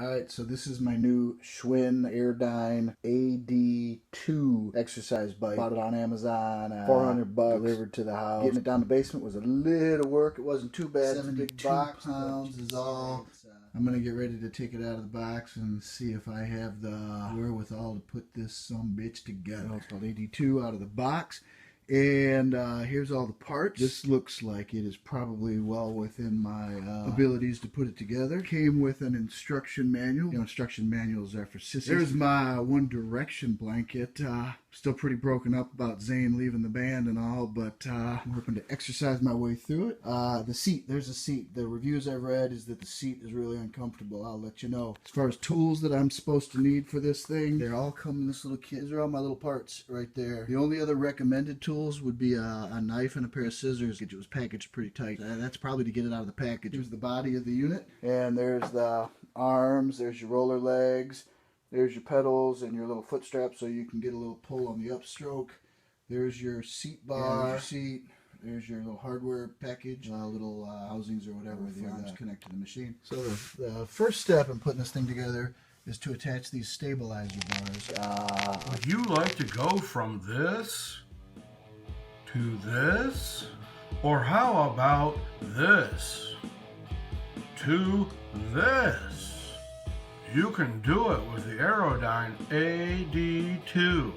Alright, so this is my new Schwinn AirDyne AD2 exercise bike. Bought it on Amazon, $400, delivered to the house. Getting it down the basement was a little work. It wasn't too bad. 72 pounds is all. I'm going to get ready to take it out of the box and see if I have the wherewithal to put this sumbitch together. It's called AD2 out of the box. And here's all the parts. This looks like it is probably well within my abilities to put it together. Came with an instruction manual. You know, instruction manuals are for sissies. There's my One Direction blanket. Still pretty broken up about Zayn leaving the band and all, but I'm hoping to exercise my way through it. The seat, there's a seat. The reviews I've read is that the seat is really uncomfortable. I'll let you know. As far as tools that I'm supposed to need for this thing, they all come in this little kit. These are all my little parts right there. The only other recommended tools would be a knife and a pair of scissors. It was packaged pretty tight. That's probably to get it out of the package. Here's the body of the unit, and there's the arms, there's your roller legs, there's your pedals and your little foot strap so you can get a little pull on the upstroke. There's your seat bar, there's your seat, there's your little hardware package, little housings or whatever the arms connect to the machine. So the first step in putting this thing together is to attach these stabilizer bars. Would you like to go from this to this? Or how about this to this? You can do it with the AirDyne AD2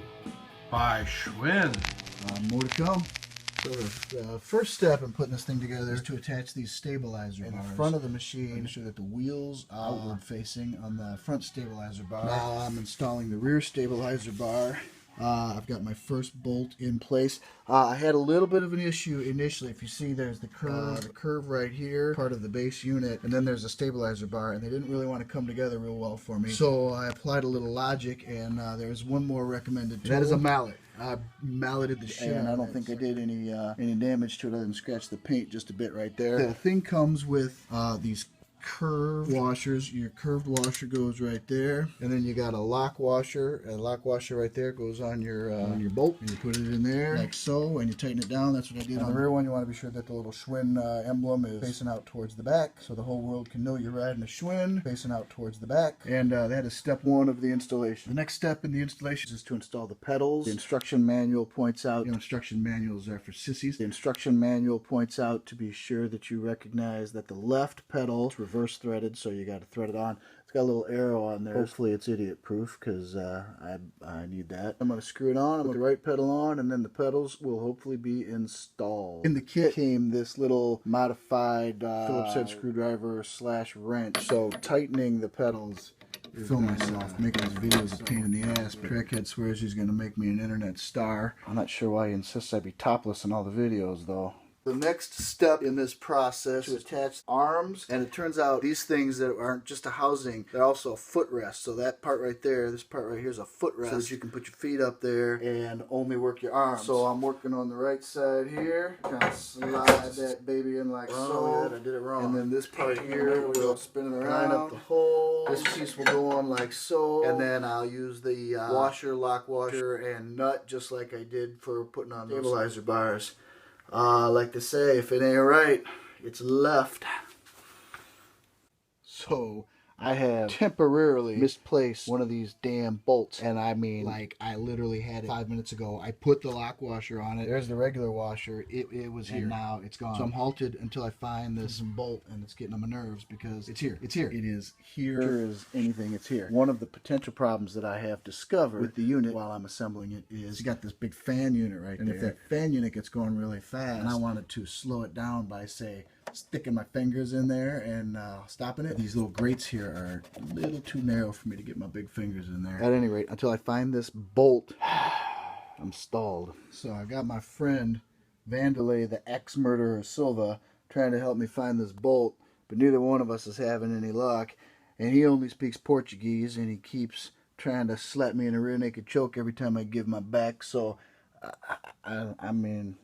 by Schwinn. More to come. So the first step in putting this thing together is to attach these stabilizer bars in the front of the machine. Make sure that the wheels are outward facing on the front stabilizer bar. Now I'm installing the rear stabilizer bar. I've got my first bolt in place. I had a little bit of an issue initially. If you see, there's the curve right here, part of the base unit, and then there's a stabilizer bar, and they didn't really want to come together real well for me. So I applied a little logic, and there's one more recommended tool. That is a mallet. I malleted the shit, and I don't think I did any damage to it other than scratch the paint just a bit right there. The thing comes with these curved washers. Your curved washer goes right there, and then you got a lock washer. A lock washer right there goes on your bolt, and you put it in there like so, and you tighten it down. That's what I did. On the rear one, you want to be sure that the little Schwinn emblem is facing out towards the back, so the whole world can know you're riding a Schwinn, facing out towards the back. And that is step one of the installation. The next step in the installation is to install the pedals. The instruction manual points out, you know, instruction manuals are for sissies. The instruction manual points out to be sure that you recognize that the left pedal is reverse threaded, so you got to thread it on. It's got a little arrow on there. Hopefully it's idiot proof, because I need that. I'm going to screw it on, I'm going to put the right pedal on, and then the pedals will hopefully be installed. In the kit came this little modified Phillips head screwdriver / wrench, so tightening the pedals. Film myself making these videos a pain in the ass, but TrackHead swears he's going to make me an internet star. I'm not sure why he insists I be topless in all the videos, though. The next step in this process is to attach arms, and it turns out these things that aren't just a housing, they're also a footrest. So that part right there, this part right here is a footrest, so that you can put your feet up there and only work your arms. So I'm working on the right side here, kind of slide that baby in like so. I did it wrong. And then this part here will spin it around. Line up the hole. This piece will go on like so, and then I'll use the washer, lock washer, and nut just like I did for putting on those stabilizer bars. Like to say, if it ain't right, it's left. So I have temporarily misplaced one of these damn bolts, and I mean, like, I literally had it 5 minutes ago. I put the lock washer on it. There's the regular washer. It was here. And now it's gone. So I'm halted until I find this bolt, and it's getting on my nerves because it's here. It's here. It is here. Sure as anything, it's here. One of the potential problems that I have discovered with the unit while I'm assembling it is you got this big fan unit right there. And if that fan unit gets going really fast, and I wanted to slow it down by, say, sticking my fingers in there and stopping it. These little grates here are a little too narrow for me to get my big fingers in there. At any rate, until I find this bolt, I'm stalled. So I got my friend Vandelay, the ex-murderer Silva, trying to help me find this bolt, but neither one of us is having any luck, and he only speaks Portuguese, and he keeps trying to slap me in a rear naked choke every time I give my back. So I mean,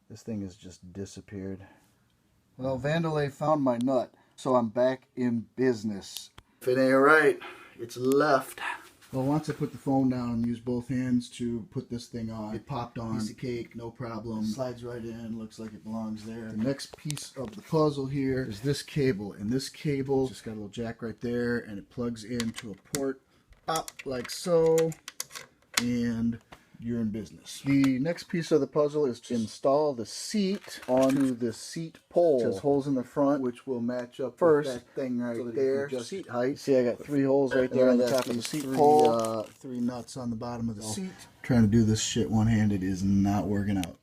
this thing has just disappeared. Well, Vandelay found my nut, so I'm back in business. If it ain't right, it's left. Well, once I put the phone down and used both hands to put this thing on, it popped on. Piece of cake, no problem. Slides right in, looks like it belongs there. The next piece of the puzzle here is this cable, and this cable just got a little jack right there, and it plugs into a port, pop, like so, and you're in business. The next piece of the puzzle is to install the seat onto the seat pole. It has holes in the front, which will match up first. With that thing right so there. Just seat height. See, I got 3 holes right there on the top of the seat pole. 3 nuts on the bottom of the seat. Trying to do this shit one-handed is not working out.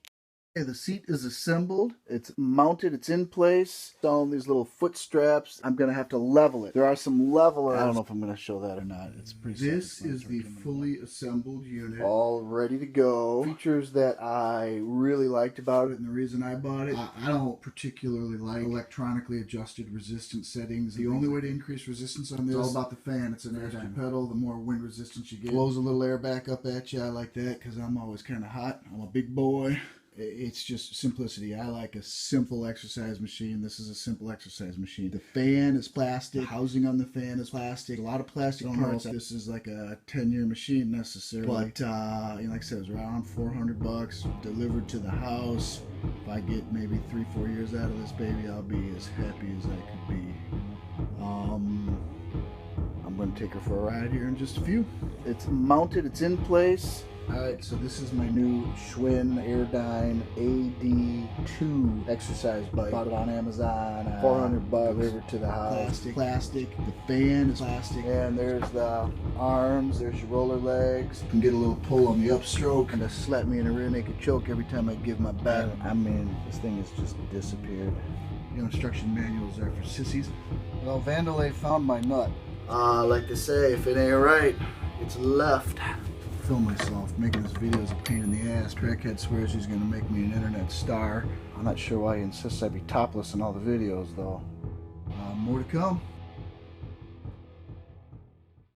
Okay, the seat is assembled, it's mounted, it's in place. On these little foot straps, I'm going to have to level it. There are some levelers. I don't know if I'm going to show that or not. It's pretty This is the fully assembled unit. All ready to go. Features that I really liked about it, and the reason I bought it, I don't particularly like electronically adjusted resistance settings. The only way to increase resistance on this is all about the fan. It's an faster pedal. The more wind resistance you get, blows a little air back up at you. I like that because I'm always kind of hot. I'm a big boy. It's just simplicity. I like a simple exercise machine. This is a simple exercise machine. The fan is plastic. The housing on the fan is plastic. A lot of plastic parts. This is like a 10-year machine necessarily. But you know, like I said, it was around $400 delivered to the house. If I get maybe 3-4 years out of this baby, I'll be as happy as I could be. I'm going to take her for a ride here in just a few. It's mounted. It's in place. Alright, so this is my new Schwinn AirDyne AD2 exercise bike. Bought it on Amazon. $400 delivered to the house. Plastic. The fan is plastic. And there's the arms. There's your roller legs. You can get a little pull on the upstroke. And just slap me in a rear naked choke every time I give my back. I mean, this thing has just disappeared. The instruction manuals are for sissies. Well, Vandalay found my nut. Like to say, if it ain't right, it's left. Film myself making this video is a pain in the ass. TrackHead swears he's gonna make me an internet star. I'm not sure why he insists I be topless in all the videos though. More to come.